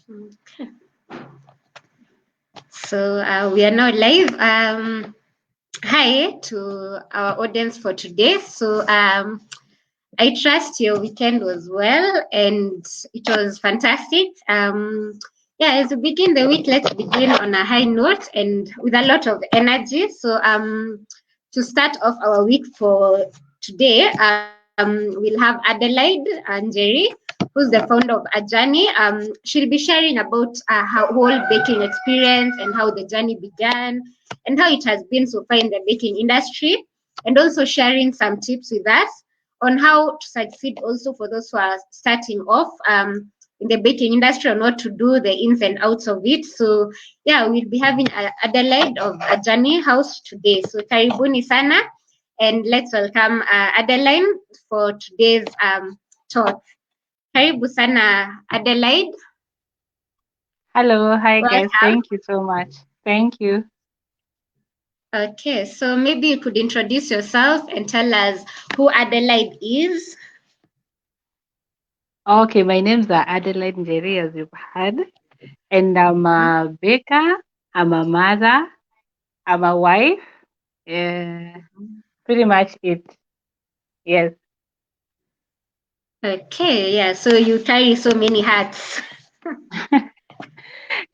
Okay. So we are now live. Hi to our audience for today. So I trust your weekend was well and it was fantastic. Yeah, as we begin the week, let's begin on a high note and with a lot of energy. So to start off our week for today, we'll have Adelaide Njeri, who's the founder of Ajani. She'll be sharing about her whole baking experience and how the journey began and how it has been so far in the baking industry, and also sharing some tips with us on how to succeed also for those who are starting off in the baking industry on what to do, the ins and outs of it. So yeah, we'll be having Adelaide of Ajani House today. So karibuni sana, and let's welcome Adelaide for today's talk. Karibu sana Adelaide. Hello, hi guys. Welcome. Thank you so much. Thank you. Okay, so maybe you could introduce yourself and tell us who Adelaide is. Okay, my name's Adelaide Njeri, as you've heard, and I'm a baker, I'm a mother, I'm a wife. Pretty much it. Yes. Okay, yeah, so you carry so many hats.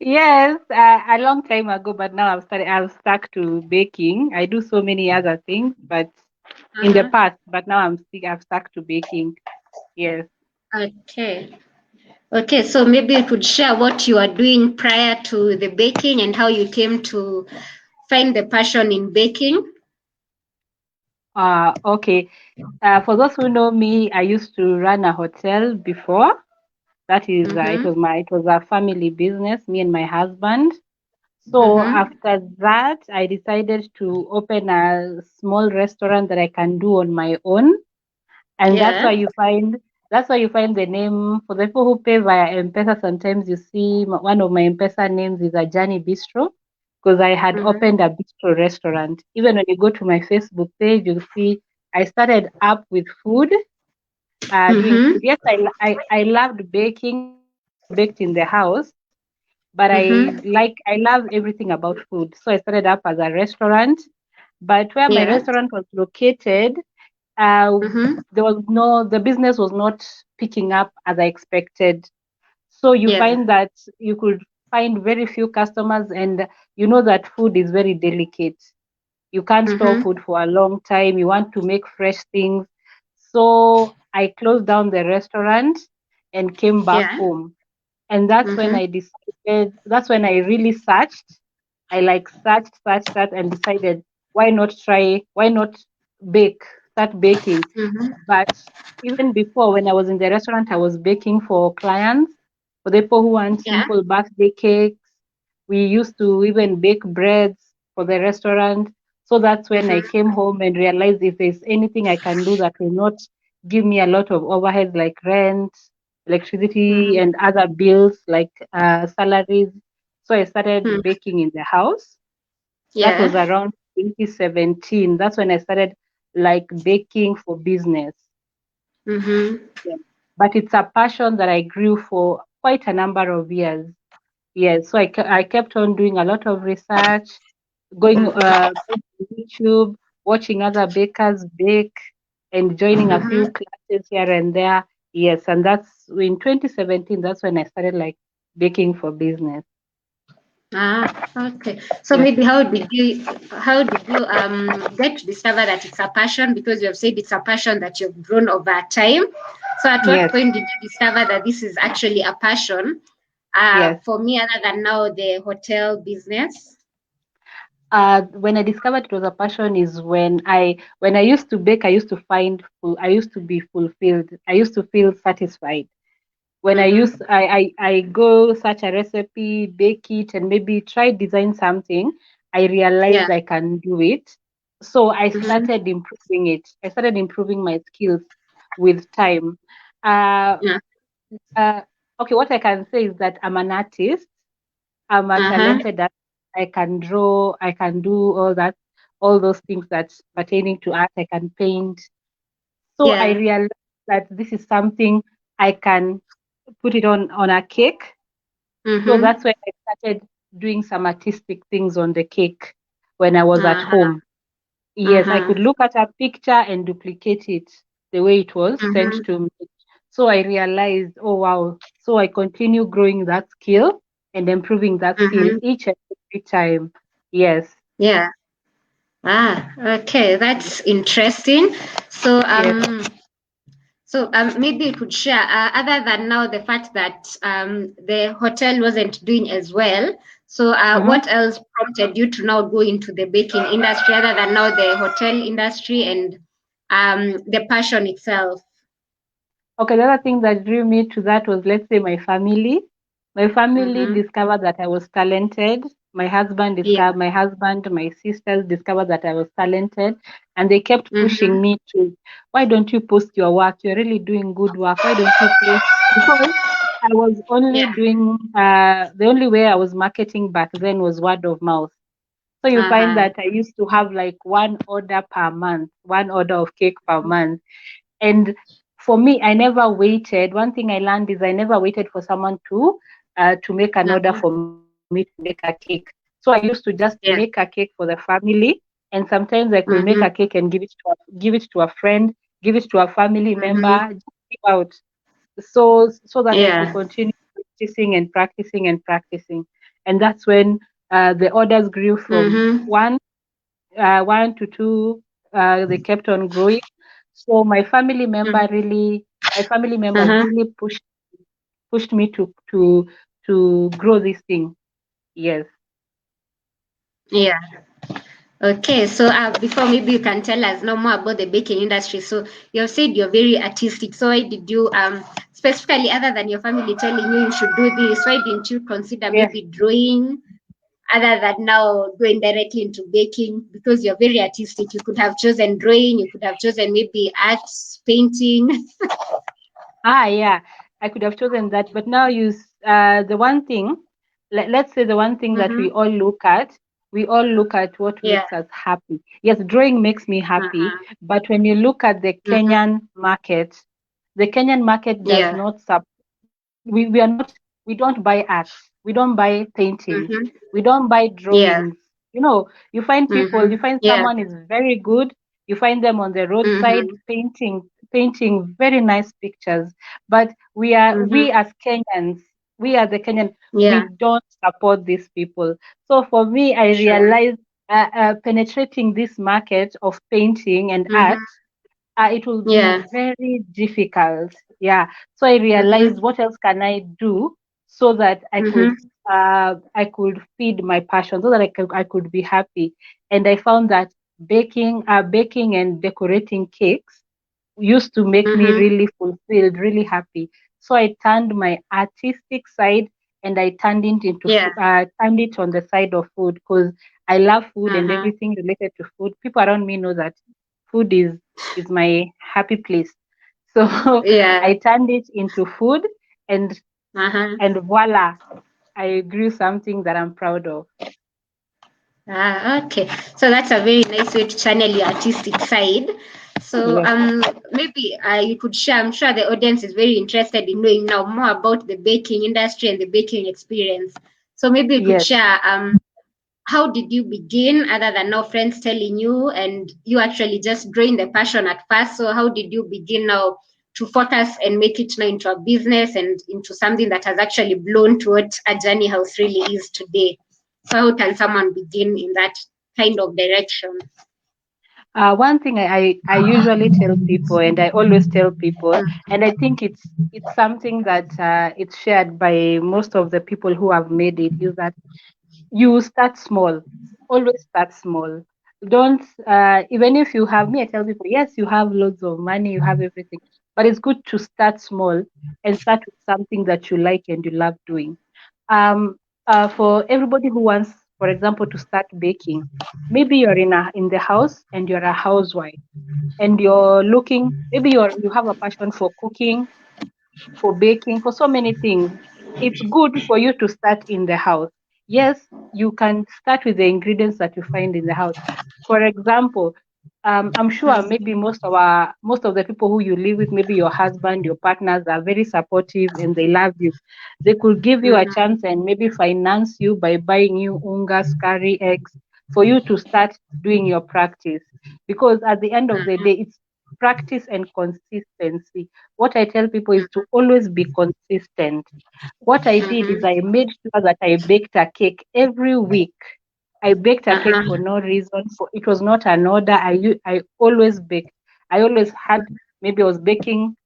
Yes, a long time ago, but now I've stuck to baking. I do so many other things, but in the Uh-huh. past, but now I've stuck to baking. Yes. Okay. Okay, so maybe you could share what you are doing prior to the baking and how you came to find the passion in baking. Okay. For those who know me, I used to run a hotel before. That is, Mm-hmm. it was a family business, me and my husband. So Mm-hmm. after that, I decided to open a small restaurant that I can do on my own, and Yeah. that's why you find the name for the people who pay via M-Pesa. Sometimes you see one of my M-Pesa names is Ajani Bistro because I had Mm-hmm. opened a bistro restaurant. Even when you go to my Facebook page, you'll see I started up with food, doing Mm-hmm. food. Yes, I loved baking. I never baked in the house, but Mm-hmm. I love everything about food. So I started up as a restaurant. But where my Yeah. restaurant was located, uh, Mm-hmm. the business was not picking up as I expected. So you Yeah. find that you could find very few customers, and you know that food is very delicate. You can't store Mm-hmm. food for a long time. You want to make fresh things. So I closed down the restaurant and came back Yeah. home. And that's when Mm-hmm. I decided, that's when I really searched. I like searched, and decided, why not bake, start baking. Mm-hmm. But even before, when I was in the restaurant, I was baking for clients, for the people who want Yeah. simple birthday cakes. We used to even bake breads for the restaurant. So that's when I Mm-hmm. came home and realized if there's anything I can do that will not give me a lot of overheads like rent, electricity, Mm-hmm. and other bills like salaries. So I started Mm. baking in the house. That Yeah. was around 2017. That's when I started like baking for business. Mm-hmm. Yeah. But it's a passion that I grew for quite a number of years. Yes, so I kept on doing a lot of research, going to YouTube, watching other bakers bake, and joining a few Mm-hmm. classes here and there. Yes, and that's in 2017. That's when I started like baking for business. Ah, okay. So Yes, maybe how did you get to discover that it's a passion? Because you have said it's a passion that you've grown over time. So at what yes, point did you discover that this is actually a passion? yes. For me, other than now the hotel business. When I discovered it was a passion is when I used to bake, I used to be fulfilled. I used to feel satisfied. When Mm-hmm. I go search a recipe, bake it, and maybe try design something, I Yeah. realized I can do it. So I Mm-hmm. started improving it. I started improving my skills with time. Uh, Yeah. uh, okay, what I can say is that I'm an artist. I'm a Uh-huh. talented artist. I can draw. I can do all that, all those things that pertaining to art. I can paint. So I Yeah. realized that this is something I can put it on a cake So Mm-hmm. that's when I started doing some artistic things on the cake when I was at Uh-huh. home. Yes, I Uh-huh. could look at a picture and duplicate it the way it was sent Mm-hmm. to me. So I realized, oh wow. So I continue growing that skill and improving that skill Mm-hmm. each and every time. Yes, Yeah. Ah, okay, that's interesting. So, yes. maybe you could share, other than now the fact that the hotel wasn't doing as well. So, Mhm. what else prompted you to now go into the baking industry, other than now the hotel industry and the passion itself? Okay, the other thing that drew me to that was, let's say, my family. My family Mm-hmm. discovered that I was talented. Yeah. My sisters discovered that I was talented, and they kept Mm-hmm. pushing me to, why don't you post your work? You're really doing good work. Why don't you post? Because I was only Yeah. doing, the only way I was marketing back then was word of mouth. So you find Uh-huh. that I used to have like one order per month, one order of cake per month. And for me, I never waited. One thing I learned is I never waited for someone to make an order Uh-huh. for me to make a cake. So I used to just make a Yeah. cake for the family, and sometimes I could make a Mm-hmm. cake and give it to a friend, give it to a family Mm-hmm. member, just give out, so that I could Yeah. continue practicing and practicing and practicing. And that's when the orders grew from Mm-hmm. one to two. They kept on growing. So my family members Uh-huh. really pushed me to grow this thing. Yes, Yeah. Okay, so before maybe you can tell us now more about the baking industry. So you have said you're very artistic. So why did you specifically, other than your family telling you you should do this, why didn't you consider yes. maybe drawing other than now going directly into baking? Because you're very artistic. You could have chosen drawing, you could have chosen maybe arts, painting. Yeah, I could have chosen that, but now the one thing. Let's say the one thing that Mm-hmm. we all look at what Yeah. makes us happy. Yes, drawing makes me happy, Uh-huh. but when you look at Mm-hmm. The Kenyan market does Yeah. not we are not we don't buy arts, we don't buy paintings, Mm-hmm. we don't buy Yeah. drawings. You Mm-hmm. find Yeah. someone is very good, you find them on the roadside Mm-hmm. painting very nice pictures, but Mm-hmm. we as Kenyans, we as the Kenyan, we Yeah. don't support these people. So for me, I Sure. realized penetrating this market of painting and art, Mm-hmm. it will be Yeah. very difficult. Yeah. So I realized, Mm-hmm. what else can I do so that Mm-hmm. I could feed my passion, so that I could be happy. And I found that baking and decorating cakes used to make me Mm-hmm. really fulfilled, really happy. So I turned my artistic side and I Yeah. turned it on the side of food, because I love food and Uh-huh. everything related to food. People around me know that food is my happy place. So Yeah. I turned it into food, and Uh-huh. voila, I grew something that I'm proud of. Okay. So that's a very nice way to channel your artistic side. So Yes, maybe you could share. I'm sure the audience is very interested in knowing now more about the baking industry and the baking experience. So maybe you could yes. share how did you begin other than now friends telling you and you actually just growing the passion at first? So how did you begin now to focus and make it now into a business and into something that has actually blown to what Ajani House really is today? So how can someone begin in that kind of direction? One thing I usually tell people, and I always tell people, and I think it's something that it's shared by most of the people who have made it, is that you start small. Always start small. Don't even if you have me, I tell people, yes, you have loads of money, you have everything, but it's good to start small and start with something that you like and you love doing. Um, for everybody who wants, for example, to start baking, maybe you're in the house and you're a housewife and you're looking, maybe you have a passion for cooking, for baking, for so many things. It's good for you to start in the house. Yes, you can start with the ingredients that you find in the house. For example, I'm sure maybe most of the people who you live with, maybe your husband, your partners are very supportive and they love you. They could give you a Mm-hmm. chance and maybe finance you by buying you unga, curry, eggs for you to start doing your practice. Because at the end of the day, it's practice and consistency. What I tell people is to always be consistent. What I did is Mm-hmm. I made sure that I baked a cake every week. I baked a cake for Uh-huh. no reason. For it was not an order. I always baked. I always had, maybe I was baking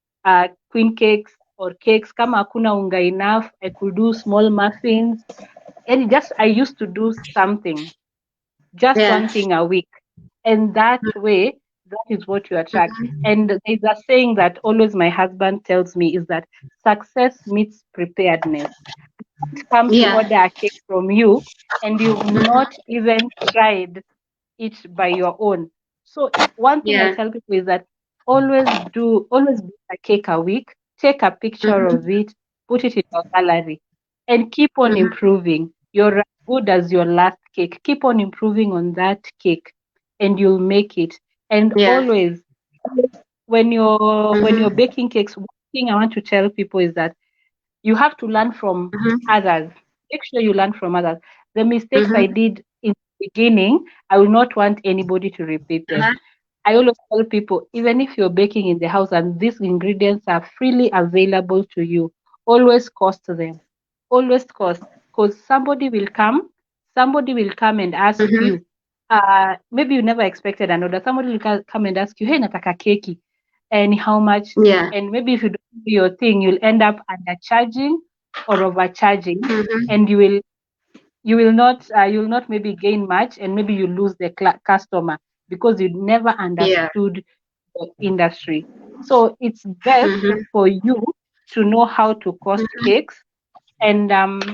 queen cakes or cakes. Kama hakuna unga enough, I could do small muffins. And just I used to do something, just Yeah. one thing a week. And that way, that is what you attract. And there's a saying that always my husband tells me is that success meets preparedness. Come to Yeah. order a cake from you and you've not even tried it by your own. So one thing I Yeah. tell people is that always bake a cake a week, take a picture Mm-hmm. of it, put it in your gallery, and keep on Mm-hmm. improving. You're as good as your last cake. Keep on improving on that cake, and you'll make it. And Yeah. always, when you're Mm-hmm. baking cakes, one thing I want to tell people is that you have to learn from Mm-hmm. others. Make sure you learn from others. The mistakes I Mm-hmm. did in the beginning, I will not want anybody to repeat them. Uh-huh. I always tell people, even if you're baking in the house and these ingredients are freely available to you, always cost them. Always cost. Because somebody will come and ask Mm-hmm. you, maybe you never expected an order. Somebody will come and ask you, hey, nataka keki. And how much? Yeah. And maybe if you don't do your thing, you'll end up undercharging or overcharging, Mm-hmm. and you will not maybe gain much, and maybe you lose the customer because you never Yeah. understood the industry. So it's best Mm-hmm. for you to know how to cost cakes, and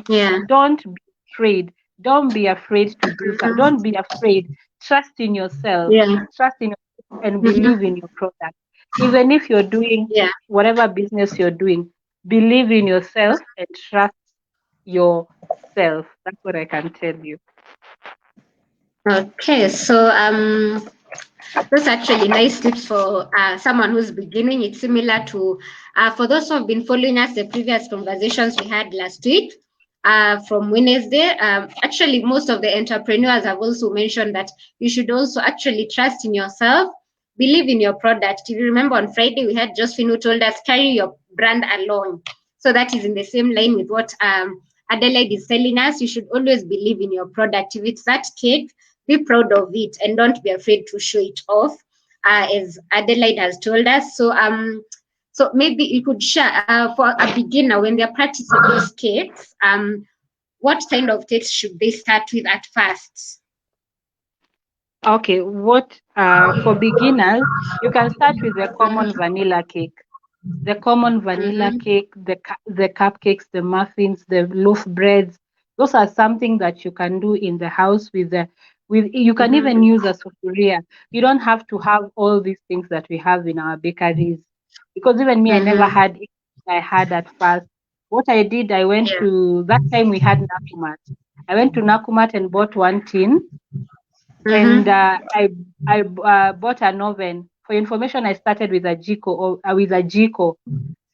Yeah. don't be afraid. Don't be afraid to do so. Mm-hmm. Don't be afraid. Trust in yourself. Yeah. Trust in yourself and believe Mm-hmm. in your product. Even if you're doing Yeah. whatever business you're doing, believe in yourself and trust yourself. That's what I can tell you. Okay. So those are actually nice tips for someone who's beginning. It's similar to for those who have been following us the previous conversations we had last week from Wednesday. Actually, most of the entrepreneurs have also mentioned that you should also actually trust in yourself, believe in your product. If you remember on Friday, we had Josephine who told us carry your brand along. So that is in the same line with what Adelaide is telling us. You should always believe in your product. If it's that cake, be proud of it and don't be afraid to show it off, as Adelaide has told us. So maybe you could share for a beginner when they're practicing those cakes, what kind of cakes should they start with at first? Okay, what for beginners, you can start with the common vanilla cake. The common vanilla Mm-hmm. cake, the cupcakes, the muffins, the loaf breads. Those are something that you can do in the house with you can even Mm-hmm. use a sufuria. You don't have to have all these things that we have in our bakeries. Because even me, I never Mm-hmm. had it. I had at first. What I did, I went Yeah. to that time we had Nakumat. I went to Nakumat and bought one tin, and Mm-hmm. I bought an oven. For information, I started with a jiko or with a jiko.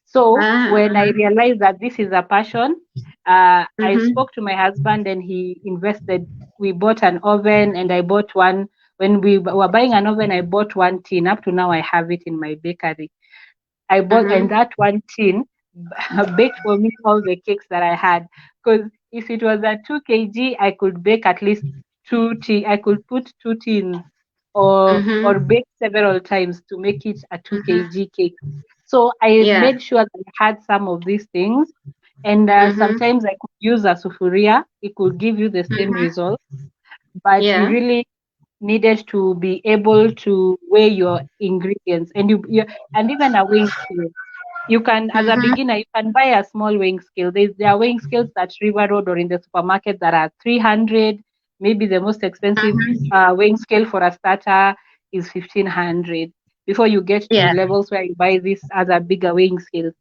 So Ah. when I realized that this is a passion, I Mm-hmm. spoke to my husband and he invested. We bought an oven and I bought one. When we were buying an oven, I bought one tin. Up to now, I have it in my bakery. I bought, and Mm-hmm. that one tin baked for me all the cakes that I had. Because if it was a 2 kg, I could bake at least I could put two tins or Mm-hmm. bake several times to make it a 2 Mm-hmm. kg cake. So I Yeah. made sure that I had some of these things. And Mm-hmm. sometimes I could use a sufuria. It could give you the same Mm-hmm. result, but you Yeah. really needed to be able to weigh your ingredients, and and even a weighing scale. You can, as a Mm-hmm. beginner, you can buy a small weighing scale. There are weighing scales at River Road or in the supermarket that are 300. Maybe the most expensive weighing scale for a starter is 1500 before you get to Yeah. levels where you buy this other bigger weighing scales.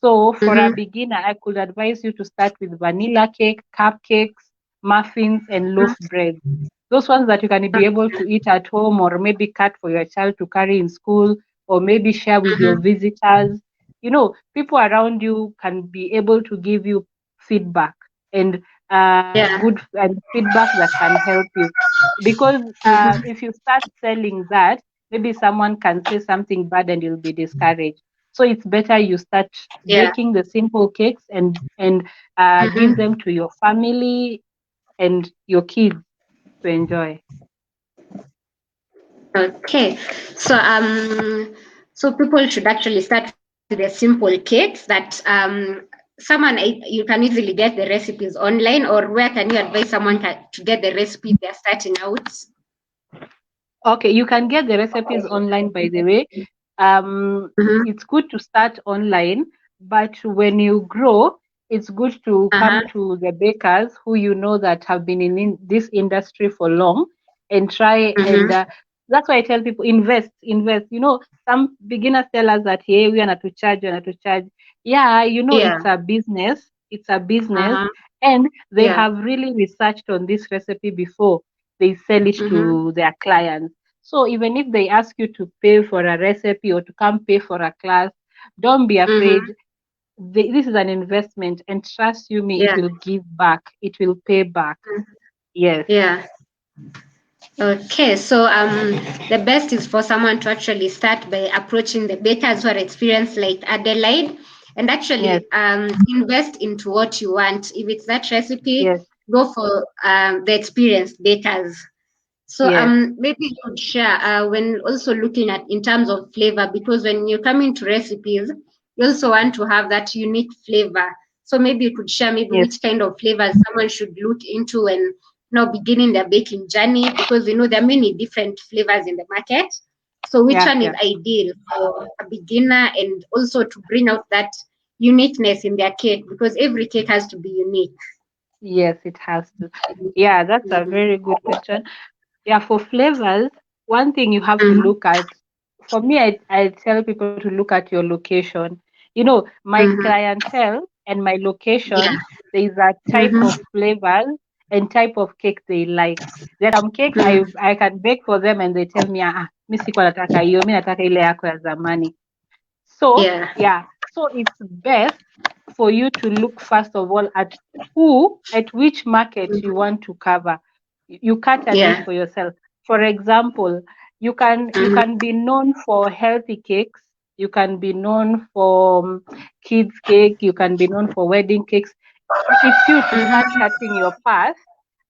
So for a Mm-hmm. beginner, I could advise you to start with vanilla cake, cupcakes, muffins, and loaf bread. Those ones that you can be able to eat at home, or maybe cut for your child to carry in school, or maybe share with your Mm-hmm. visitors. People around you can be able to give you feedback, and Yeah. good and feedback that can help you. Because Mm-hmm. if you start selling that, maybe someone can say something bad and you'll be discouraged. So it's better you start Yeah. baking the simple cakes and give Mm-hmm. them to your family and your kids to enjoy. Okay. So so people should actually start with the simple cakes that you can easily get the recipes online, or where can you advise someone to get the recipes they're starting out? Okay, you can get the recipes online, by the way. Um, Mm-hmm. it's good to start online, but when you grow, it's good to Uh-huh. come to the bakers who you know that have been in this industry for long and try. And Mm-hmm. that's why I tell people invest, invest. Some beginners tell us that, hey, we are not to charge, we are not to charge. Yeah, Yeah. it's a business. It's a business, Uh-huh. and they Yeah. have really researched on this recipe before they sell it Mm-hmm. to their clients. So even if they ask you to pay for a recipe or to come pay for a class, don't be Mm-hmm. afraid. This is an investment, and trust you me, it Yeah. will give back. It will pay back. Yes, Yeah. Okay, so the best is for someone to actually start by approaching the bakers who are experienced like Adelaide, and yes, actually invest into what you want. If it's that recipe, yes, go for the experienced bakers. So yes, maybe you would share when also looking at in terms of flavor, because when you come into recipes, you also want to have that unique flavor. So maybe you could share maybe yes, which kind of flavors someone should look into when beginning their baking journey, because there are many different flavors in the market. So which yeah, one is yeah. ideal for a beginner, and also to bring out that uniqueness in their cake, because every cake has to be unique. Yes, it has to. Yeah, that's a very good question. Yeah, for flavors, one thing you have to Mm-hmm. look at, for me, I tell people to look at your location. My Mm-hmm. clientele and my Yeah. location, there is a type of Mm-hmm. flavors and type of cake they like. There are some cakes I can bake for them and they tell me, mi siko nataka hiyo, mi nataka ile yako ya zamani. So, Yeah. yeah, so it's best for you to look first of all at which market you want to cover. You cut a niche Yeah. for yourself. For example, you can be known for healthy cakes. You can be known for kids cake. You can be known for wedding cakes. It's you to start Mm-hmm. cutting your path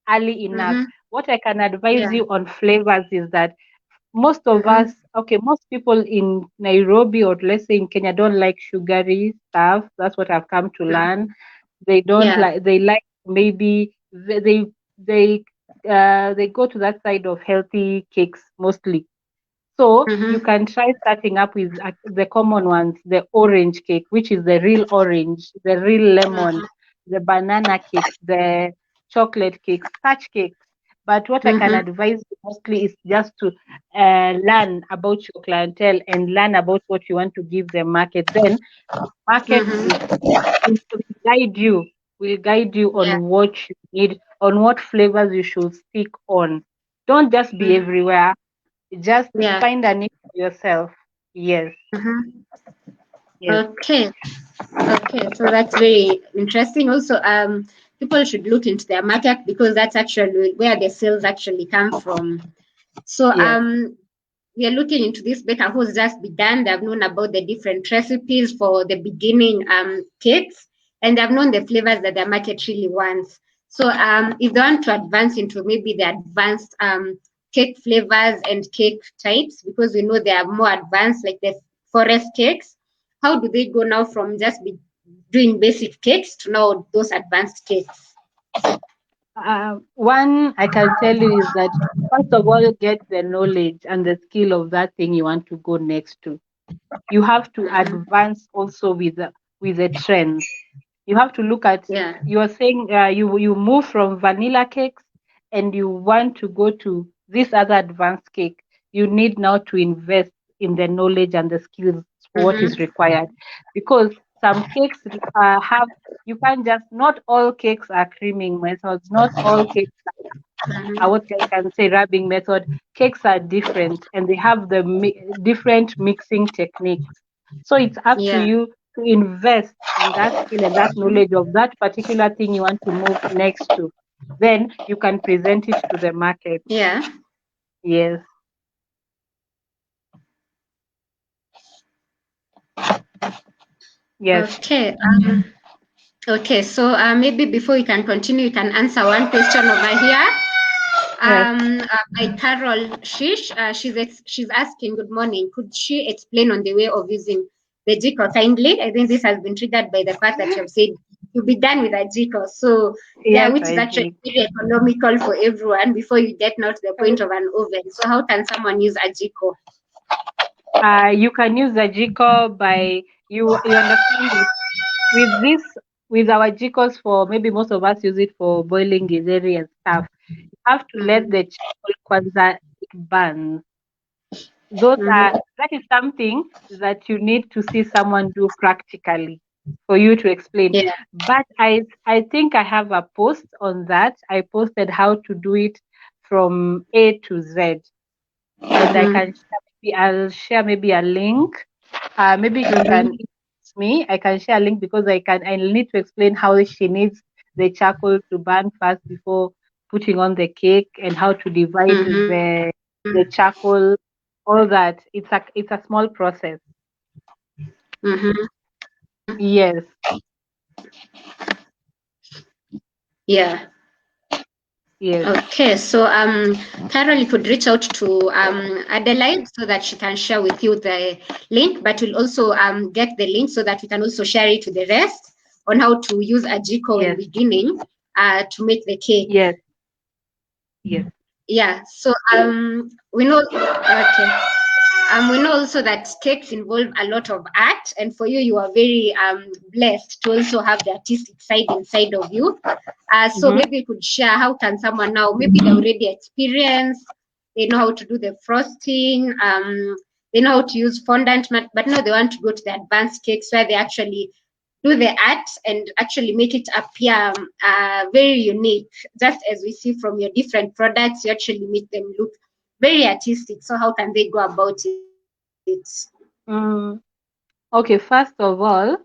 early enough. Mm-hmm. What I can advise Yeah. you on flavors is that most of us, Mm-hmm. okay, most people in Nairobi or let's say in Kenya don't like sugary stuff. That's what I've come to learn. They don't Yeah. like, they like maybe they go to that side of healthy cakes mostly. So you Mm-hmm. can try starting up with the common ones, the orange cake, which is the real orange, the real lemon, the banana cakes, the chocolate cakes, such cakes. But what I can Mm-hmm. advise you mostly is just to learn about your clientele and learn about what you want to give the market. Then market Mm-hmm. will guide you, will guide you Yeah. on what you need, on what flavors you should stick on. Don't just be Mm-hmm. everywhere. Just Yeah. find a niche for yourself. Yes, Mm-hmm. yes, Okay. Okay. So that's very interesting. Also, people should look into their market, because that's actually where the sales actually come from. So, yes. we are looking into this baker who's just begun. They've known about the different recipes for the beginning cakes, and they've known the flavors that the market really wants. So, if they want to advance into maybe the advanced cake flavors and cake types, because we know they are more advanced, like the forest cakes, how do they go now from just doing basic cakes to now those advanced cakes? One I can tell you is that first of all, get the knowledge and the skill of that thing you want to go next to. You have to Mm-hmm. advance also with the trends. You have to look at. Yeah. You are saying you move from vanilla cakes and you want to go to this other advanced cake. You need now to invest in the knowledge and the skills for what is Mm-hmm. required, because some cakes have, you can't just, not all cakes are creaming methods, not all cakes. what I can say, rubbing method, cakes are different and they have the different mixing techniques. So it's up to Yeah. you to invest in that skill and that knowledge of that particular thing you want to move next to. Then you can present it to the market. Yeah. Yes, yes, Okay. Okay. So maybe before you can continue, you can answer one question over here. yes. By Carol Shish, she's asking, good morning. Could she explain on the way of using the jiko kindly? I think this has been triggered by the fact that you have said you'll be done with a jiko. So yeah, Yes, which is I actually did. very economical for everyone before you get now to the point of an oven. So how can someone use a jiko? You can use the jiko by you understand that with this with our jikos, for maybe most of us use it for boiling githeri and stuff. You have to let Mm-hmm. the charcoal kwanza burn. Those are Mm-hmm. that is something that you need to see someone do practically for you to explain. Yeah. But I think I have a post on that. I posted how to do it from A to Z, and I Mm-hmm. can share, maybe I'll share maybe a link. Maybe you can Mm-hmm. inbox me. I can share a link because I need to explain how she needs the charcoal to burn first before putting on the cake, and how to divide Mm-hmm. the charcoal, all that. It's a small process. Mm-hmm. Yes, Yeah. yes, Okay, so Carol, you could reach out to Adelaide so that she can share with you the link, but we'll also get the link so that we can also share it to the rest on how to use a Jiko in yes, beginning to make the cake. yes, yes. Yeah, so we know, okay. We know also that cakes involve a lot of art, and for you, you are very blessed to also have the artistic side inside of you. So Mm-hmm. maybe you could share how can someone now, maybe they already experienced, they know how to do the frosting, they know how to use fondant, but now they want to go to the advanced cakes where they actually do the art and actually make it appear very unique. Just as we see from your different products, you actually make them look very artistic. So how can they go about it? Mm. Okay, first of all,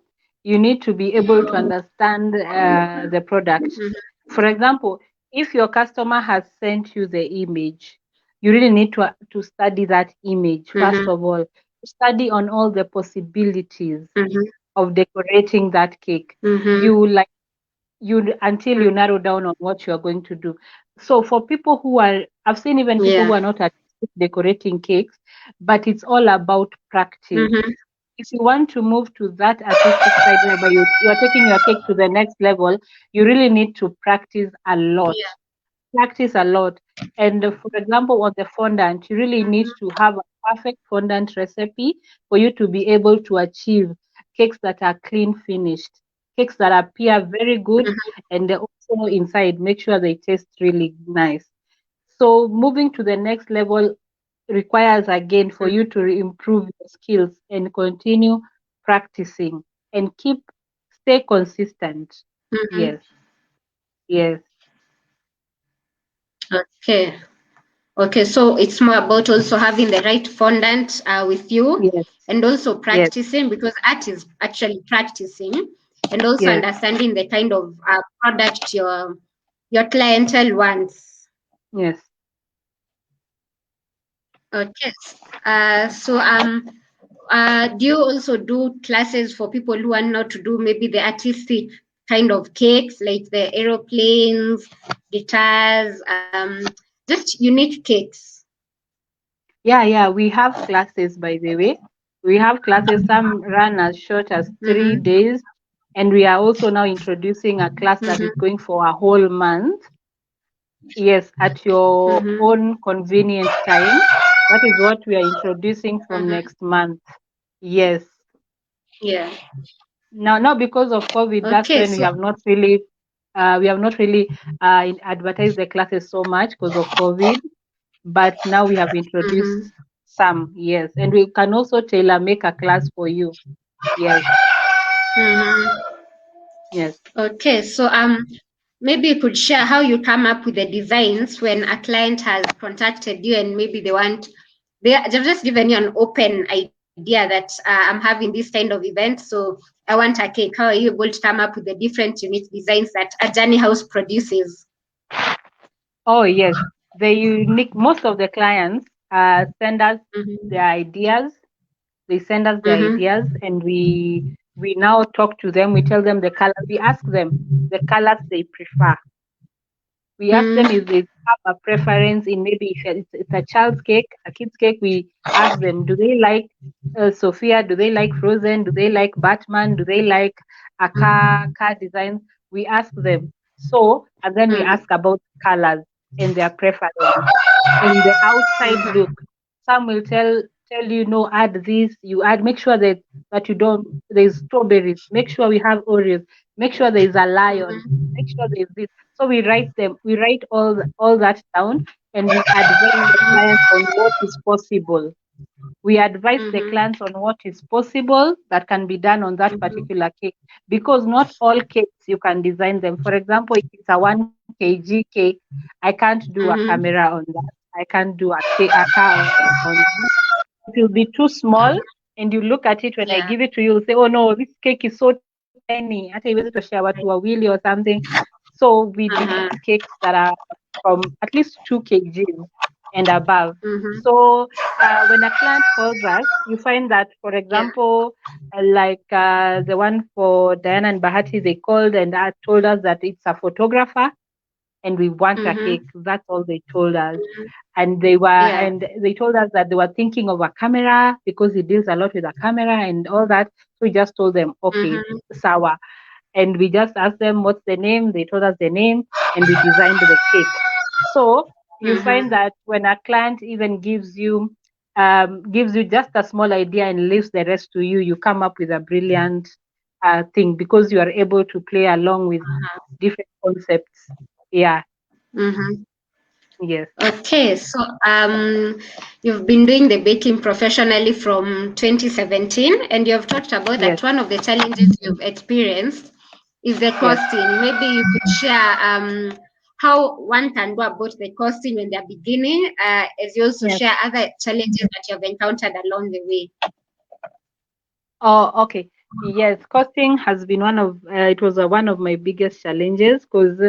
you need to be able to understand the product. Mhm, For example, if your customer has sent you the image, you really need to study that image, first mhm, of all. Study on all the possibilities mhm, of decorating that cake. mhm, You like you until you narrow down on what you are going to do. So for people who are, I've seen even people who yeah. are not at decorating cakes, but it's all about practice. Mhm, If you want to move to that artistic side whereby you are taking your cake to the next level, you really need to practice a lot. yeah. Practice a lot. And for example, on the fondant, you really need to have a perfect fondant recipe for you to be able to achieve cakes that are clean finished, cakes that appear very good, Mhm, and they also inside make sure they taste really nice. So moving to the next level requires again for you to improve your skills and continue practicing and stay consistent. mhm. Yes, yes, Okay. Okay, so it's more about also having the right fondant with you yes, and also yes, practicing because art is actually practicing and also yes, understanding the kind of product your clientele wants. yes. Okay. So do you also do classes for people who want now to do maybe the artistic kind of cakes like the aeroplanes, guitars, just unique cakes? Yeah, yeah. We have classes, by the way. We have classes, some run as short as three Mm-hmm. days. And we are also now introducing a class that is Mm-hmm. going for a whole month. Yes, at your Mm-hmm. own convenient time. That is what we are introducing from Mm-hmm. next month. Yes. Yeah. Now because of COVID, that's Okay. when So. we have not really advertised the classes so much because of COVID. But now we have introduced Mm-hmm. some, yes, and we can also tailor make a class for you. Yes, Mm-hmm. yes, Okay. So maybe you could share how you come up with the designs when a client has contacted you and maybe they've just given you an open idea that I'm having this kind of event, so I want a cake. How are you able to come up with the different unique designs that Ajani House produces? Oh, yes. The unique, most of the clients send us Mm-hmm. their ideas. They send us their Mm-hmm. ideas, and we now talk to them. We tell them the color. We ask them the colors they prefer. We ask them if they have a preference in, maybe if it's a child's cake, a kid's cake. We ask them, do they like Sophia? Do they like Frozen? Do they like Batman? Do they like a car design? We ask them. So, and then we ask about colors and their preference and the outside look. Some will tell you, no, add this. You add. Make sure that you don't. There's strawberries. Make sure we have Oreos. Make sure there's a lion. Make sure there's this. So we write them. We write all that down, and we advise the clients on what is possible. We advise the Mm-hmm. clients on what is possible that can be done on that Mm-hmm. particular cake, because not all cakes you can design them. For example, if it's a 1 kg cake, I can't do a Mm-hmm. camera on that. I can't do a car on that. It will be too small, and you look at it, when I give it to Yeah. you, you'll say, oh no, this cake is so tiny. Hata iwezi toshea watu wawili or something. So we design Uh-huh. cakes that are from at least 2 kgs and above. Mm-hmm. So when a client calls us, you find that, for Yeah. example, like the one for Diana and Bahati, they called and told us that it's a photographer and we want a Mm-hmm. cake. That's all they told us. Mm-hmm. Yeah. And they told us that they were thinking of a camera because he deals a lot with a camera and all that. So we just told them, okay, Mm-hmm. sawa. And we just asked them what's the name. They told us the name, and we designed the cake. So you find Mm-hmm. that when a client even gives you just a small idea and leaves the rest to you, you come up with a brilliant thing, because you are able to play along with different concepts. Yeah. Mm-hmm. Yes. Okay, so you've been doing the baking professionally from 2017, and you've talked about Yes. that one of the challenges you've experienced is the Yes. costing. Maybe you could share how one can go about the costing when they're beginning, as you also Yes. share other challenges that you've encountered along the way. Oh, okay. Yes, costing has been it was one of my biggest challenges, because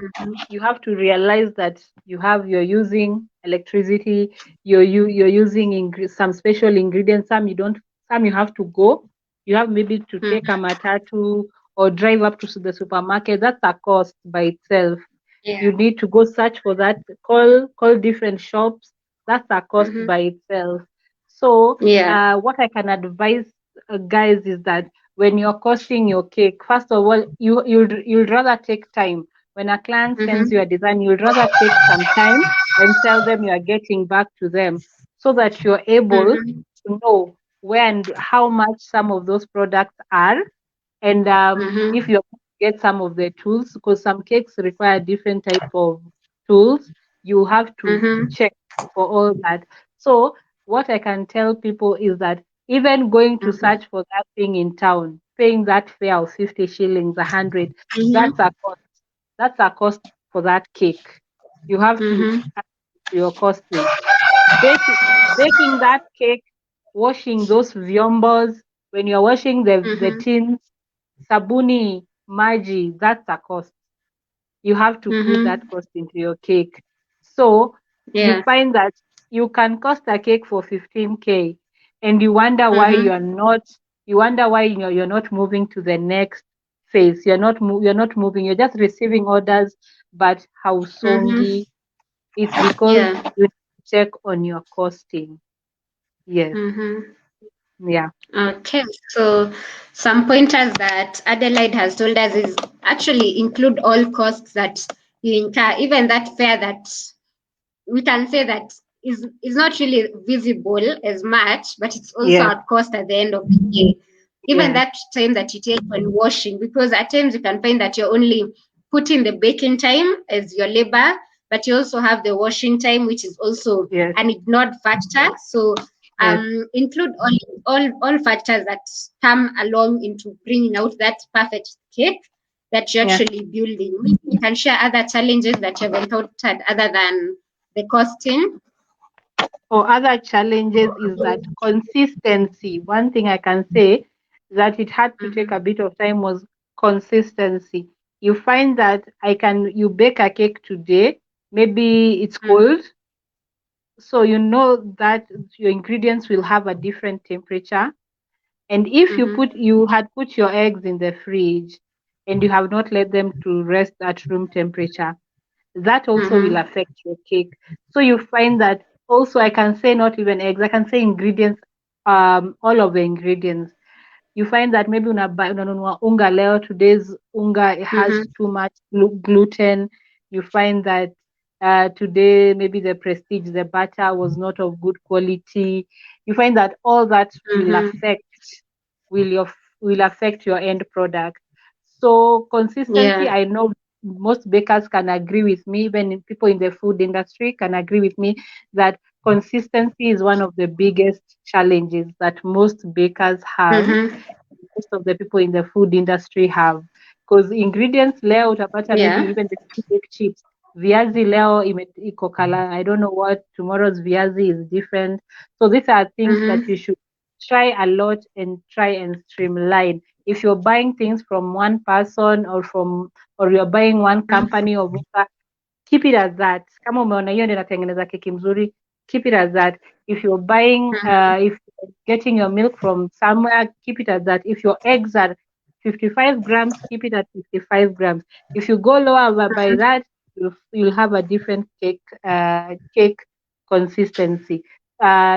Mm-hmm. you have to realize that you're using electricity, you're using some special ingredients. Some you don't. Some you have to go. You have maybe to take a Mm-hmm. matatu or drive up to the supermarket. That's a cost by itself. Yeah. You need to go search for that. Call different shops. That's a cost Mm-hmm. by itself. So Yeah. what I can advise guys is that when you're costing your cake, first of all, you'd rather take time. When a client sends you Mm-hmm. a design, you'd rather take some time and tell them you are getting back to them, so that you're able Mm-hmm. to know where and how much some of those products are, and if Mm-hmm. you get some of the tools, because some cakes require different type of tools, you have to Mm-hmm. check for all that. So what I can tell people is that even going to Mm-hmm. search for that thing in town, paying that fare of 50 shillings, 100, that's Mm-hmm. a cost. That's a cost for that cake. You have to Mm-hmm. add to your costing. Baking, baking that cake, washing those vyombos, when you're washing the Mm-hmm. tins, sabuni, maji, that's a cost. You have to put that Mm-hmm. cost into your cake. So you Yeah. find that you can cost a cake for 15K, and you wonder why Mm-hmm. you're not moving to the next phase. You're not moving. You're just receiving orders, but Mm-hmm. hausongi. It's because Yeah. you check on your costing. Yes. Mm-hmm. Yeah. Okay. So some pointers that Adelaide has told us is actually include all costs that you incur, even that fare that we can say that is not really visible as much, but it's also Yes. at cost at the end of the day. Even Yes. that time that you take when washing, because at times you can find that you're only putting the baking time as your labor, but you also have the washing time, which is also Yes. an ignored factor. So Yes. include all factors that come along into bringing out that perfect cake. that you're Yeah. actually building? Maybe you can share other challenges that you've encountered other than the costing. Or other challenges is that consistency. One thing I can say that it had to take Mm-hmm. a bit of time was consistency. You find that you bake a cake today, maybe it's Mm-hmm. cold, so you know that your ingredients will have a different temperature. And if Mm-hmm. you had put your eggs in the fridge and you have not let them to rest at room temperature, that also will Mm-hmm. affect your cake. So you find that also, I can say not even eggs, I can say ingredients, all of the ingredients. You find that maybe unanunua unga leo, today's unga has Mm-hmm. too much gluten. You find that today maybe the prestige, the butter was not of good quality. You find that all that Mm-hmm. will affect your end product. So consistency, Yeah. I know most bakers can agree with me, even people in the food industry can agree with me that consistency is one of the biggest challenges that most bakers have, Mm-hmm. most of the people in the food industry have, because ingredients leo utapata maybe Yeah. even the big chips, viazi leo iko kala, I don't know what, tomorrow's viazi is different. So these are things that you Mm-hmm. should try a lot and try and streamline. If you're buying things from one person or you're buying one company or keep it as that. Kama umeona hiyo ndio inatengeneza keki mzuri, keep it as that. If you're buying, if you're getting your milk from somewhere, keep it as that. If your eggs are 55 grams, keep it at 55 grams. If you go lower by that, you'll have a different cake consistency,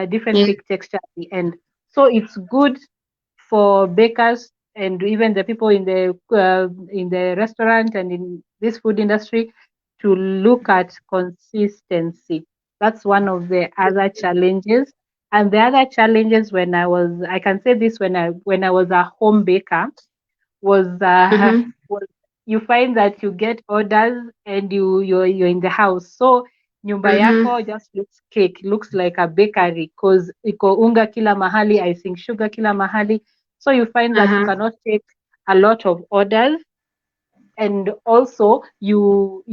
different Yeah. cake texture at the end. So it's good for bakers and even the people in the restaurant and in this food industry to look at consistency. That's one of the other challenges. And the other challenges I can say this when I was a home baker was Mm-hmm. was you find that you get orders and you're in the house. So nyumba Mm-hmm. yako just looks like a bakery because iko unga kila mahali, icing sugar kila mahali. So you find that you Uh-huh. cannot take a lot of orders, and also you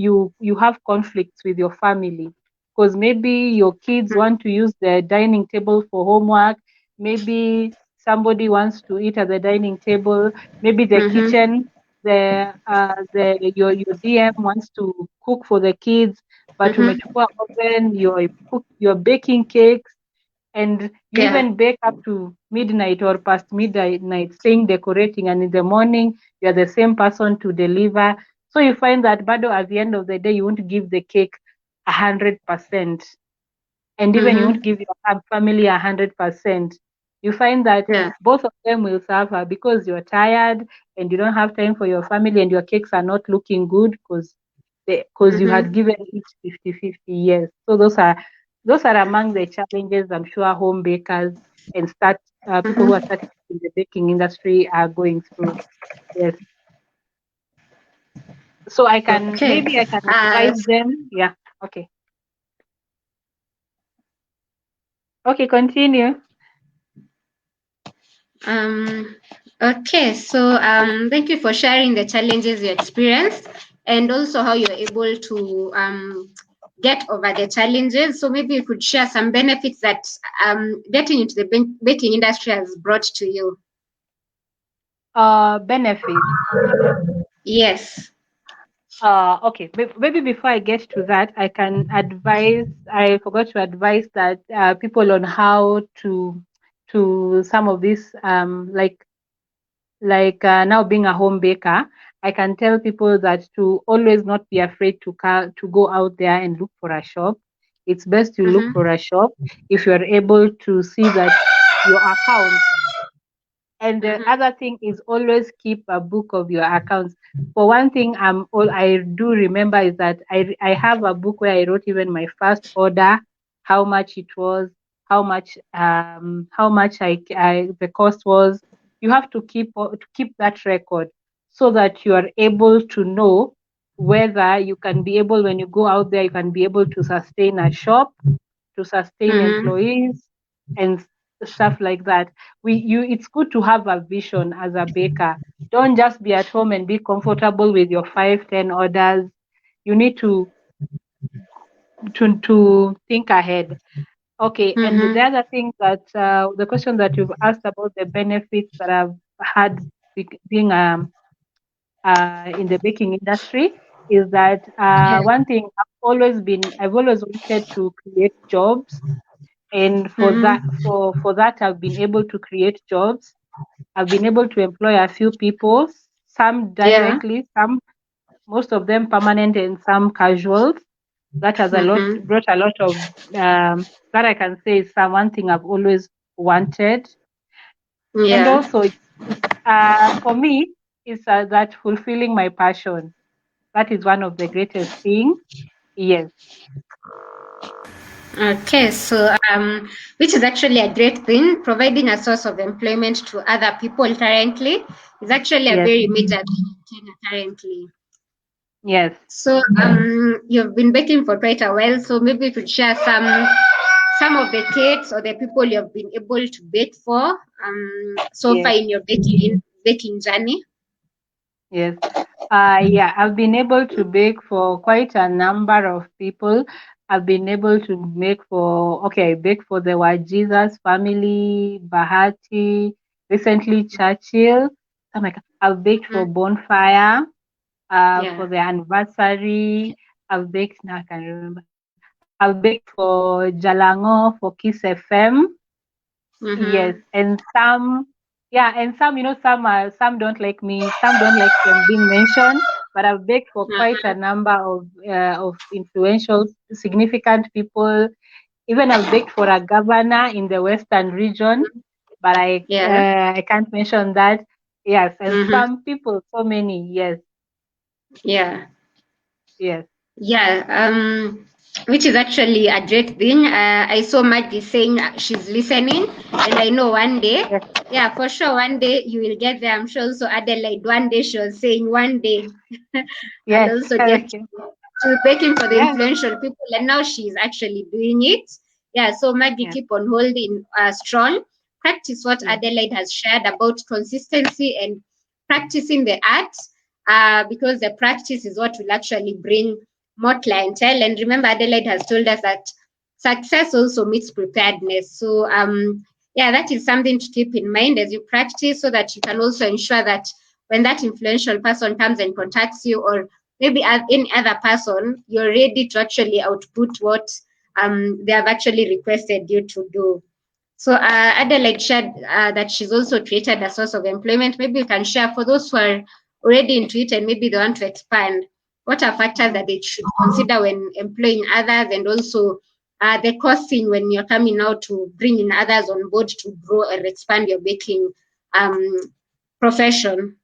have conflicts with your family because maybe your kids want to use the dining table for homework, maybe somebody wants to eat at the dining table, maybe the Mm-hmm. kitchen, your DM wants to cook for the kids, but Mm-hmm. umechukua oven, you're baking cakes, and you Yeah. even bake up to midnight or past midnight staying decorating, and in the morning you're the same person to deliver. So you find that bado at the end of the day you won't give the cake 100%, and even you won't Mm-hmm. give your family 100%. You find that Yeah. both of them will suffer because you're tired and you don't have time for your family, and your cakes are not looking good because you had Mm-hmm. given it 50-50 years. So those are among the challenges I'm sure home bakers and start people who are Mm-hmm. starting in the baking industry are going through. Yes. So Okay. I can Uh, advise them. Yeah. Okay. Okay, continue. Um, okay, so thank you for sharing the challenges you experienced and also how you're able to get over the challenges. So maybe you could share some benefits that getting into the baking industry has brought to you. Benefits. Yes. Okay. Maybe before I get to that, I can advise. I forgot to advise that people on how to some of this now being a home baker, I can tell people that to always not be afraid to go out there and look for a shop. It's best to look for Mm-hmm. a shop if you are able to see that your account. And the Mm-hmm. other thing is always keep a book of your accounts. For one thing, all I do remember is that I have a book where I wrote even my first order, how much it was, how much the cost was. You have to keep that record so that you are able to know whether you can be able, when you go out there, you can be able to sustain a shop, to sustain Mm-hmm. employees, and stuff like that. It's good to have a vision as a baker. Don't just be at home and be comfortable with your 5, 10 orders. You need to think ahead. Okay, and the Mm-hmm. other thing that the question that you've asked about the benefits that I've had being in the baking industry is that Yeah. one thing I've always wanted to create jobs, and Mm-hmm. for that I've been able to create jobs. I've been able to employ a few people, some Yeah. directly, some most of them permanent and some casuals. That has a lot Mm-hmm. brought a lot of that I can say is some one thing I've always wanted. And Yeah. also it's for me it's that fulfilling my passion. That is one of the greatest things. Yes, Okay, so which is actually a great thing. Providing a source of employment to other people currently is actually a yes, very major thing in Kenya currently. yes, So you've been baking for quite a while, so maybe you could share some of the cakes or the people you've been able to bake for so far yes, in your baking journey. yes. Yeah, I've been able to bake for quite a number of people. I've been able to make for, okay, I bake for the Jesus family, Bahati, recently Churchill. Oh my God. I've baked for Mhm. Bonfire, for Yeah. the anniversary. I've baked, now I can remember. I've baked for Jalango, for Kiss FM. Yes, Mm-hmm. and some, yeah, and some, some don't like me, some don't like them being mentioned, but I've baked for quite a number of influential, significant people. Even I've baked for a governor in the Western region, but Yeah. I can't mention that. Yes, and Mm-hmm. some people, so many. Yes, Yeah. yes, Yeah, which is actually a great thing. I saw Maggie saying she's listening, and I know one day, yes, yeah, for sure, one day you will get there. I'm sure also Adelaide, one day she was saying one day, I'll yes, also get okay, to baking for the yes, influential people, and now she's actually doing it. Yeah, so Maggie, yes, keep on holding strong. Practice what yes, Adelaide has shared about consistency and practicing the art, because the practice is what will actually bring more clientele. And remember, Adelaide has told us that success also meets preparedness. So, yeah, that is something to keep in mind as you practice, so that you can also ensure that when that influential person comes and contacts you, or maybe any other person, you're ready to actually output what they have actually requested you to do. So Adelaide shared that she's also created a source of employment. Maybe you can share for those who are already into it and maybe they want to expand. What are factors mhm, that they should consider when employing others, and also the costing when you're coming out to bring in others on board to grow and expand your baking um, profession?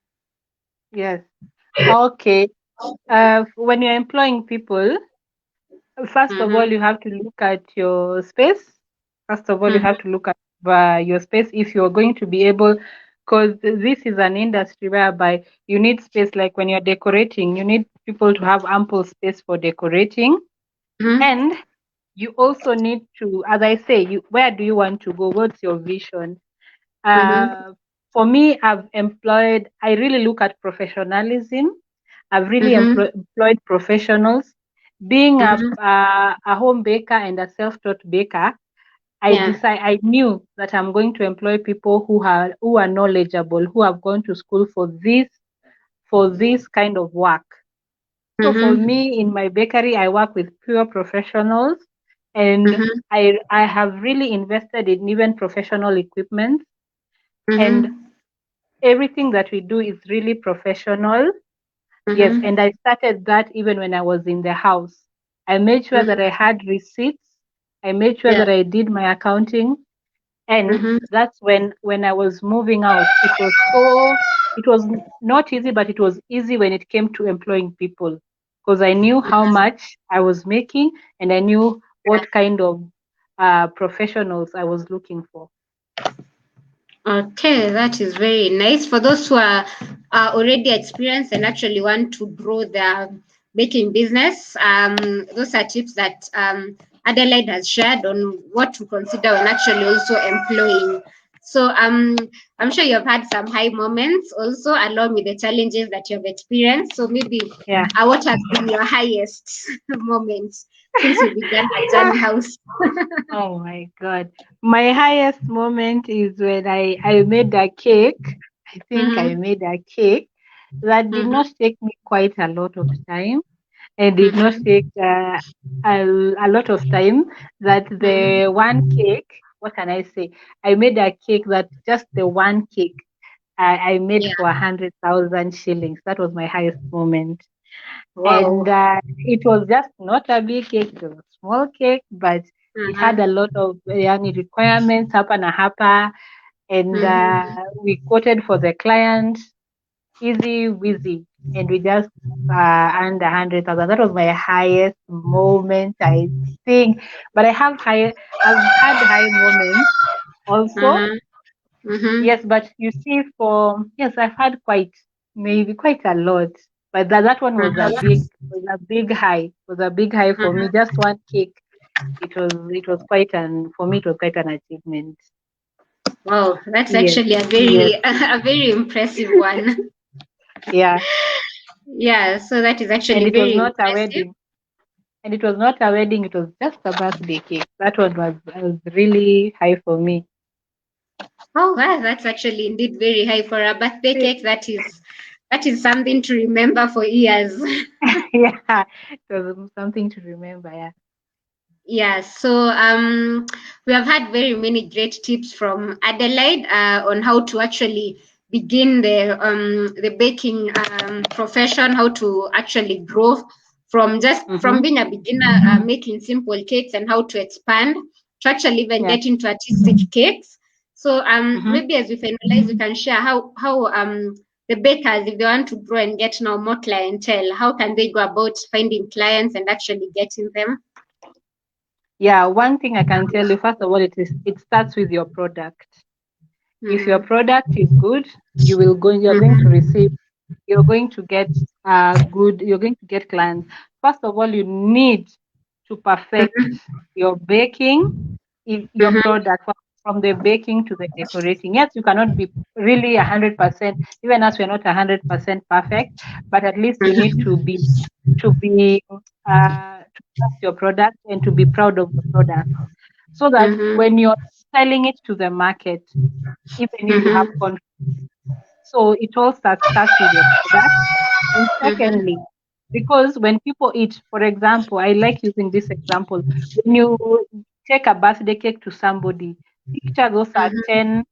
yes. Okay. When you're employing people, first of all, Mm-hmm. you have to look at your space. First of all, you Mm-hmm. have to look at your space if you're going to be able, because this is an industry whereby you need space. Like when you're decorating, you need people to have ample space for decorating, Mm-hmm. and you also need to, as I say, where do you want to go? What's your vision? Mm-hmm. Uh, for me, I really look at professionalism. I've really Mm-hmm. employed professionals. Being Mm-hmm. a home baker and a self-taught baker, Yeah. I knew that I'm going to employ people who are knowledgeable, who have gone to school for this kind of work. So for Mm-hmm. me in my bakery, I work with pure professionals, and Mm-hmm. I have really invested in even professional equipment, and Mm-hmm. everything that we do is really professional. Yes, Mm-hmm. and I started that even when I was in the house. I made sure that Mm-hmm. I had receipts. I made sure Yeah. that I did my accounting. And Mm-hmm. that's when I was moving out. It was not easy, but it was easy when it came to employing people, because I knew how much I was making and I knew what kind of professionals I was looking for. Okay, that is very nice. For those who are already experienced and actually want to grow their baking business, those are tips that Adelaide has shared on what to consider when actually also employing. So I'm sure you've had some high moments also along with the challenges that you've experienced. So maybe Yeah. what has been your highest moment since you began Ajani House? Oh my God. My highest moment is when I made a cake. I think I Mm-hmm, made a cake that did mm-hmm, not take me quite a lot of time and did not mm-hmm, take a lot of time. That mm-hmm. the one cake, what can I say? I made a cake that just the one cake I made Yeah. for 100,000 shillings. That was my highest moment. Wow. And it was just not a big cake, it was a small cake, but it had Mm-hmm, a lot of requirements, hapa na hapa, and mm-hmm. we quoted for the client, easy wheezy, and we just earned 100,000. That was my highest moment, I think. But I've had high moments also. Mm-hmm, mm-hmm, Yes, but you see, yes, I've had maybe quite a lot. But that one was a big high, was a big high for me. mm-hmm. Just one cake, it was for me, it was quite an achievement. Wow, that's Yes, actually a yes, very a very impressive one. yeah. Yeah, so that is actually And it was very not a impressive. wedding. And it was not a wedding, it was just a birthday cake. That one was really high for me. Oh, wow, that's actually indeed very high for a birthday cake. That is something to remember for years. Yeah, it was something to remember. Yeah. Yeah, so we have had very many great tips from Adelaide on how to actually begin the baking profession, how to actually grow from Mm-hmm. being a beginner making simple cakes and how to expand to actually even Yeah. get into artistic cakes. So Mm-hmm. maybe as we finalize, we can share how the bakers, if they want to grow and get now more clientele, how can they go about finding clients and actually getting them? Yeah, one thing I can tell you, first of all, it starts with your product. If your Mm-hmm. product is good, you're going to Mm-hmm. receive, you're going to get you're going to get clients. First of all, you need to perfect Mm-hmm. your baking, your Mm-hmm. product from the baking to the decorating. Yes, you cannot be really 100%, even as we're not 100% perfect, but at least you need to trust your product and to be proud of the product, so that Mm-hmm. when you're selling it to the market, even if you have Mm-hmm. confidence. So it all starts with your product. And Mm-hmm. secondly, because when people eat, for example, I like using this example. When you take a birthday cake to somebody, picture those are Mm-hmm. 10,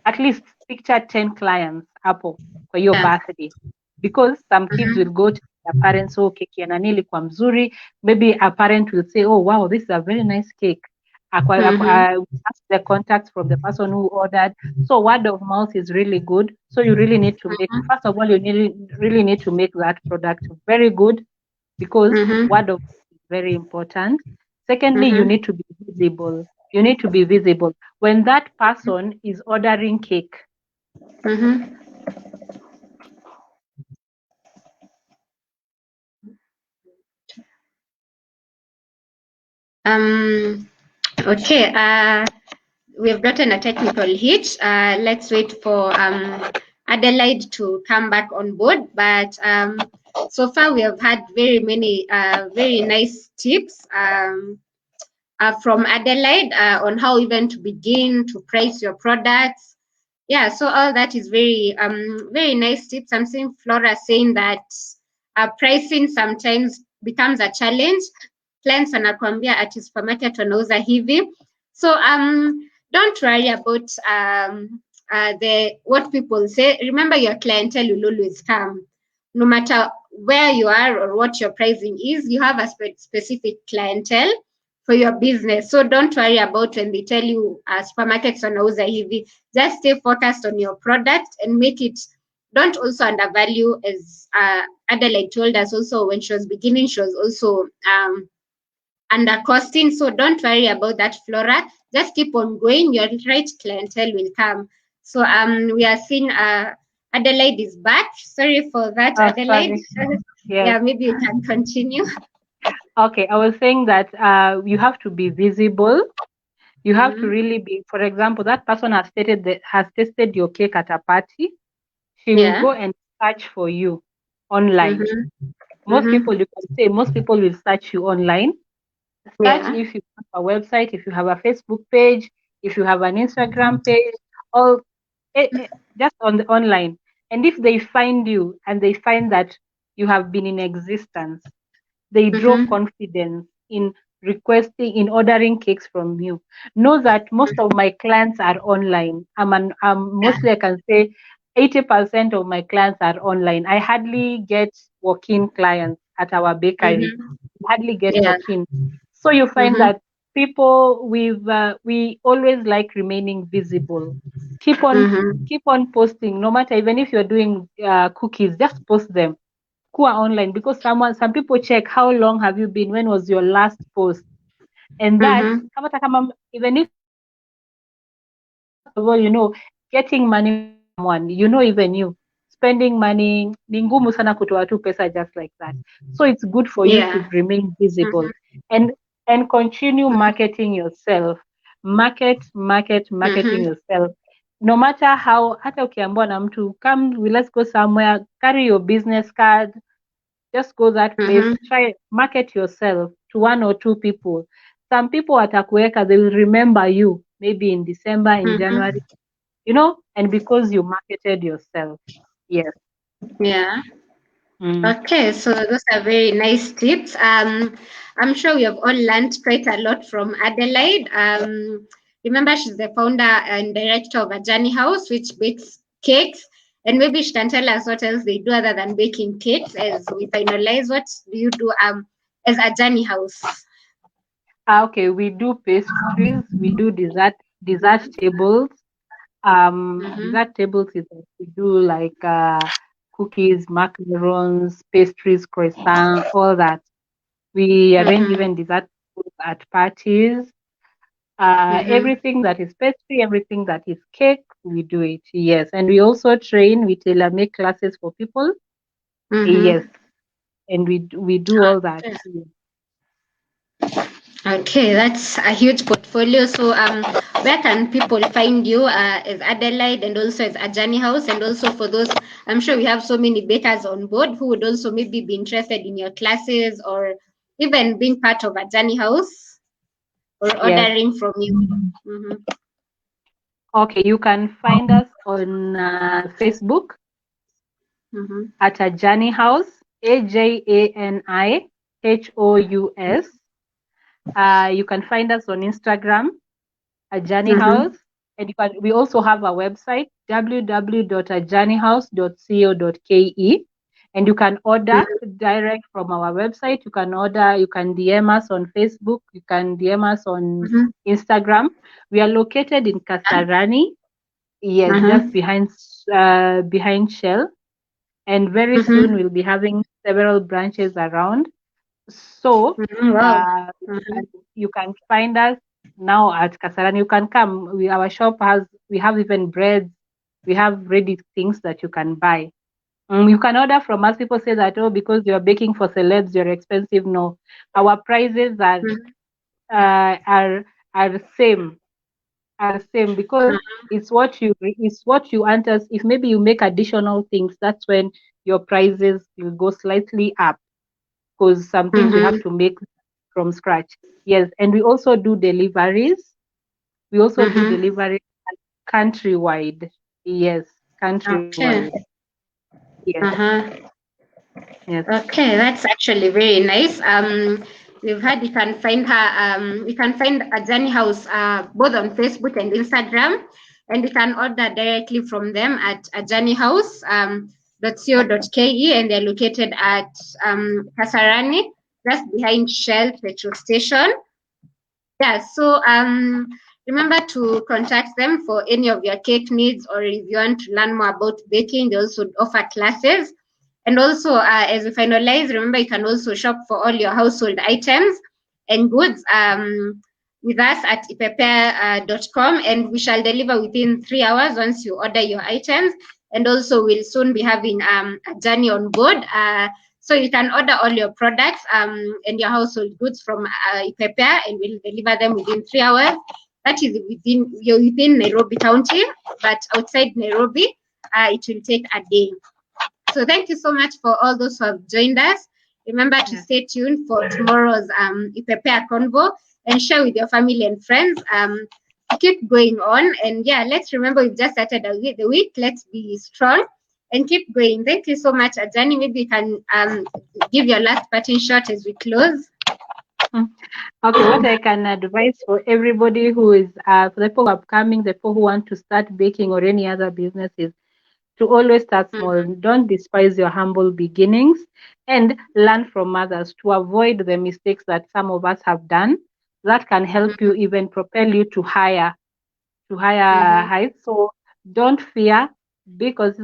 at least picture 10 clients hapo kwa hiyo Yeah. birthday, because some kids will Mm-hmm. go to their parents, oh, keki ya nani ilikuwa mzuri. Maybe a parent will say, oh wow, this is a very nice cake. Mm-hmm. Ask the contact from the person who ordered. So word of mouth is really good. So you really need to make, Mm-hmm. first of all, really need to make that product very good, because Mm-hmm. word of mouth is very important. Secondly, you Mm-hmm. need to be visible. You need to be visible when that person is ordering cake. Mm-hmm. Um, okay. We've gotten a technical hit. Let's wait for Adelaide to come back on board. But so far, we have had very many very nice tips from Adelaide on how even to begin to price your products. Yeah, so all that is very nice tips. I'm seeing Flora saying that pricing sometimes becomes a challenge. Clients wanakuambia ati supermarket wanauza hivi. So don't worry about the what people say. Remember, your clientele will always come. No matter where you are or what your pricing is, you have a specific clientele for your business. So don't worry about when they tell you supermarkets wanauza hivi. Just stay focused on your product and make it. Don't also undervalue, as Adelaide told us also when she was beginning, she was also under costing. So don't worry about that, Flora. Just keep on going. Your right clientele will come. So we are seeing Adelaide is back. Sorry for that, Oh, Adelaide. sorry. Yes. Yeah, maybe you can continue. Okay, I was saying that you have to be visible. You have to Mm-hmm. really be, for example, that person has tasted your cake at a party. She will Yeah. go and search for you online. Mm-hmm. Most Mm-hmm. people, you can say, most people will search you online. Search Yeah. if you have a website, if you have a Facebook page, if you have an Instagram page, all eh, eh, just on the online. And if they find you and they find that you have been in existence, they draw Mm-hmm. confidence in in ordering cakes from you. Know that most of my clients are online. Yeah. Mostly I can say 80% of my clients are online. I hardly get walk-in clients at our bakery. Mm-hmm. Hardly get Yeah. walk-in. So you find Mm-hmm. that people we always like remaining visible. Keep on Mm-hmm. keep on posting, no matter even if you're doing cookies, just post them who are online, because some people check how long have you been, when was your last post, and that Mm-hmm. even if first of all, getting money from someone, even you spending money ni ngumu sana kutoa tu pesa just like that. So it's good for you to Yeah. remain visible Mm-hmm. and continue marketing yourself. Marketing Mm-hmm. yourself. No matter how, hata ukiambiwa na mtu come, let's go somewhere, carry your business card, just go that place, Mm-hmm. try market yourself to one or two people. Some people watakuweka, they will remember you maybe in December, in Mm-hmm. January, and because you marketed yourself. Yes. Yeah. Mm. Okay, so those are very nice tips. I'm sure we have all learned quite a lot from Adelaide. Remember, she's the founder and director of Ajani House, which bakes cakes. And maybe she can tell us what else they do other than baking cakes as we finalize. What do you do as Ajani House? Okay, we do pastries, we do dessert tables. Mm-hmm. Dessert tables is like we do like cookies, macarons, pastries, croissant, all that. We arrange Mm-hmm. even dessert tables at parties. Mm-hmm. Everything that is pastry, everything that is cake, we do it. Yes, and we also train. We tailor make classes for people. Yes, Mm-hmm. and we do all that. Okay. Yes. Okay, that's a huge portfolio. So, where can people find you as Adelaide and also as Ajani House? And also for those, I'm sure we have so many bakers on board who would also maybe be interested in your classes or even being part of Ajani House or Yes. ordering from you. Mm-hmm. Okay, you can find us on Facebook Mm-hmm. at Ajani House, AJANIHOUS. You can find us on Instagram, Ajani Mm-hmm. House, and we also have a website, www.ajanihouse.co.ke, and you can order direct from our website. You can DM us on Facebook, you can DM us on Mm-hmm. Instagram. We are located in Kasarani, yes, just Mm-hmm. behind Shell, and very soon Mm-hmm. we'll be having several branches around. So Mm-hmm. Wow. uh, Mm-hmm. you can find us now at Kasarani. You can come. Our shop we have even breads. We have ready things that you can buy. You can order from us. People say that, oh, because you're baking for celebs, you're expensive. No, our prices uh, are are same because it's what you earn us. If maybe you make additional things, that's when your prices will go slightly up, because some things we have Mm-hmm. to make from scratch. Yes, and we also do deliveries. We also do Mm-hmm. deliveries countrywide. Yes, Okay. countrywide. Yes, Uh-huh. yes. Okay, that's actually very nice. We've heard you can find her. You can find Ajani House both on Facebook and Instagram, and you can order directly from them at Ajani House .co.ke, and they're located at Kasarani, just behind Shell petrol station. Yeah, so remember to contact them for any of your cake needs, or if you want to learn more about baking, they also offer classes. And also, as we finalize, remember you can also shop for all your household items and goods with us at epepea.com, and we shall deliver within 3 hours once you order your items. And also, we'll soon be having a journey on board. So you can order all your products and your household goods from Epepea, and we'll deliver them within 3 hours. That is within Nairobi County, but outside Nairobi, it will take a day. So thank you so much for all those who have joined us. Remember to stay tuned for tomorrow's Epepea Convo and share with your family and friends. Keep going on, and yeah, let's remember we've just started the week. Let's be strong and keep going. Thank you so much, Ajani. Maybe you can give your last parting shot as we close. Okay, what I can advise for everybody who is, for the people who are upcoming, the people who want to start baking or any other businesses, to always start small. Don't despise your humble beginnings and learn from others to avoid the mistakes that some of us have done. That can help you even propel you to higher heights. So don't fear, because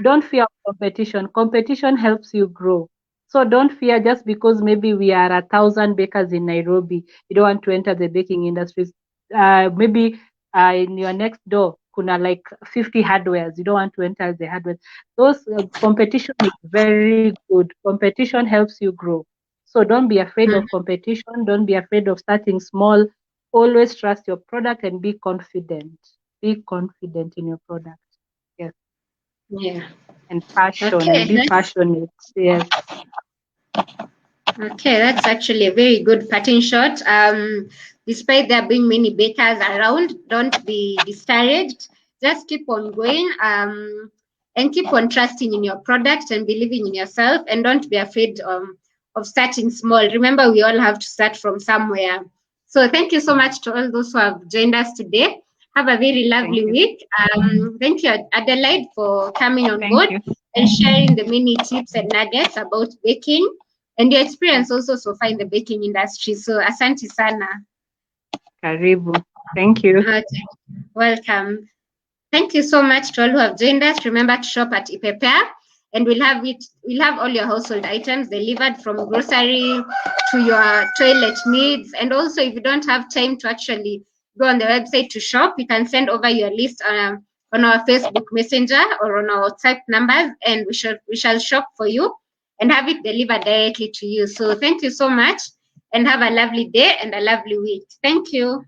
don't fear competition. Competition helps you grow. So don't fear just because maybe we are 1,000 bakers in Nairobi. You don't want to enter the baking industry. Maybe in your next door, kuna like 50 hardwares. You don't want to enter the hardware. Those competition is very good. Competition helps you grow. So don't be afraid of competition. Don't be afraid of starting small. Always trust your product and be confident. Be confident in your product. Yes. Yeah. And passion Okay. and be passionate. Yes. Okay, that's actually a very good parting shot. Despite there being many bakers around, don't be discouraged. Just keep on going and keep on trusting in your product and believing in yourself. And don't be afraid of starting small. Remember, we all have to start from somewhere. So thank you so much to all those who have joined us today. Have a very lovely week. Thank you, Adelaide, for coming on Thank board you. and sharing the many tips and nuggets about baking and your experience also so far in the baking industry. So asante sana. Karibu. Thank you. Okay. Welcome. Thank you so much to all who have joined us. Remember to shop at Epepea, and we'll have all your household items delivered from grocery to your toilet needs. And also, if you don't have time to actually go on the website to shop, you can send over your list on our Facebook Messenger or on our WhatsApp numbers, and we shall shop for you and have it delivered directly to you. So thank you so much, and have a lovely day and a lovely week. Thank you.